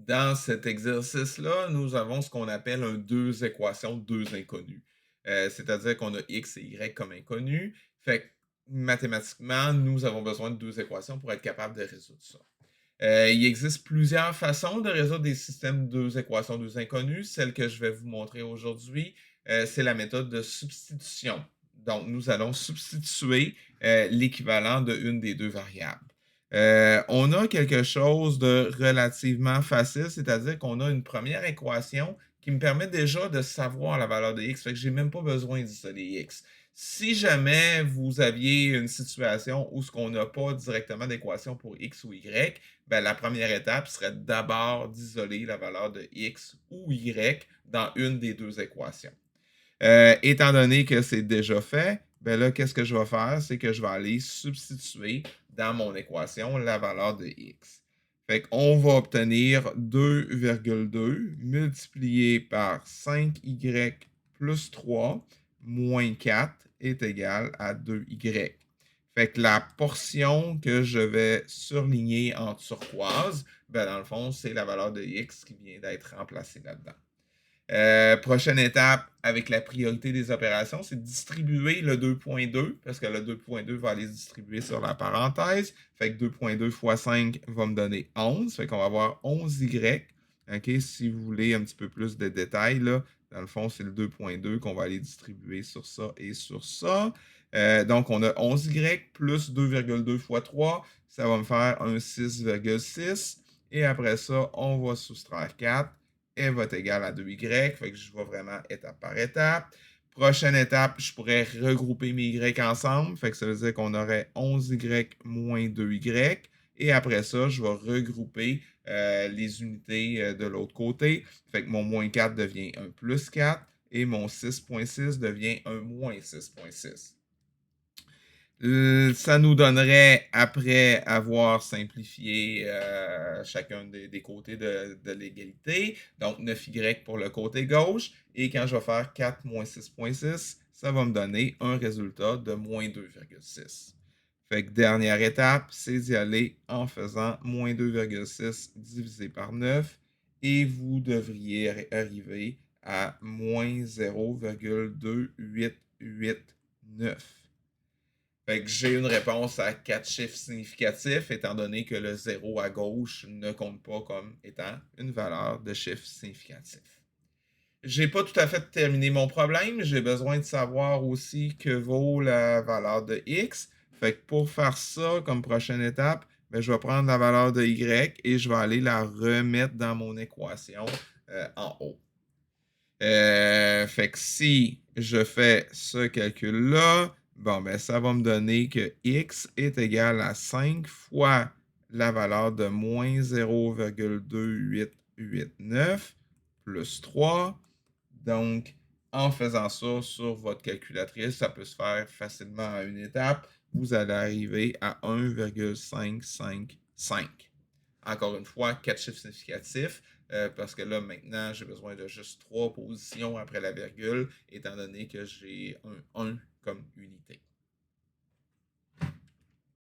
Dans cet exercice-là, nous avons ce qu'on appelle un 2 équations, 2 inconnues. C'est-à-dire qu'on a x et y comme inconnus. Fait que mathématiquement, nous avons besoin de 2 équations pour être capable de résoudre ça. Il existe plusieurs façons de résoudre des systèmes de 2 équations, 2 inconnues. Celle que je vais vous montrer aujourd'hui, c'est la méthode de substitution. Donc, nous allons substituer l'équivalent d'une des deux variables. On a quelque chose de relativement facile, c'est-à-dire qu'on a une première équation qui me permet déjà de savoir la valeur de x, fait que je n'ai même pas besoin d'isoler x. Si jamais vous aviez une situation où ce qu'on n'a pas directement d'équation pour x ou y, ben, la première étape serait d'abord d'isoler la valeur de x ou y dans une des deux équations. Étant donné que c'est déjà fait, ben là, qu'est-ce que je vais faire? C'est que je vais aller substituer dans mon équation la valeur de x. Fait qu'on va obtenir 2,2 multiplié par 5y plus 3 moins 4 est égal à 2y. Fait que la portion que je vais surligner en turquoise, ben dans le fond, c'est la valeur de x qui vient d'être remplacée là-dedans. Prochaine étape avec la priorité des opérations, c'est de distribuer le 2.2 parce que le 2.2 va aller se distribuer sur la parenthèse. Fait que 2.2 fois 5 va me donner 11. Fait qu'on va avoir 11y. OK, si vous voulez un petit peu plus de détails, là, dans le fond, c'est le 2.2 qu'on va aller distribuer sur ça et sur ça. Donc, on a 11y plus 2,2 fois 3. Ça va me faire un 6,6. Et après ça, on va soustraire 4 va être égal à 2y. Fait que je vais vraiment étape par étape. Prochaine étape, je pourrais regrouper mes y ensemble. Fait que ça veut dire qu'on aurait 11y moins 2y. Et après ça, je vais regrouper les unités de l'autre côté. Fait que mon moins 4 devient un plus 4 et mon 6,6 devient un moins 6,6. Ça nous donnerait, après avoir simplifié chacun des côtés de l'égalité, donc 9y pour le côté gauche, et quand je vais faire 4 moins 6,6, ça va me donner un résultat de moins 2,6. Fait que dernière étape, c'est d'y aller en faisant moins 2,6 divisé par 9, et vous devriez arriver à moins 0,2889. Fait que j'ai une réponse à 4 chiffres significatifs, étant donné que le 0 à gauche ne compte pas comme étant une valeur de chiffre significatif. J'ai pas tout à fait terminé mon problème. J'ai besoin de savoir aussi que vaut la valeur de x. Fait que pour faire ça comme prochaine étape, ben, je vais prendre la valeur de y et je vais aller la remettre dans mon équation en haut. Fait que si je fais ce calcul-là, bon, ben, ça va me donner que x est égal à 5 fois la valeur de moins 0,2889 plus 3. Donc, en faisant ça sur votre calculatrice, ça peut se faire facilement à une étape. Vous allez arriver à 1,555. Encore une fois, 4 chiffres significatifs, parce que là, maintenant, j'ai besoin de juste 3 positions après la virgule, étant donné que j'ai un 1 comme unité.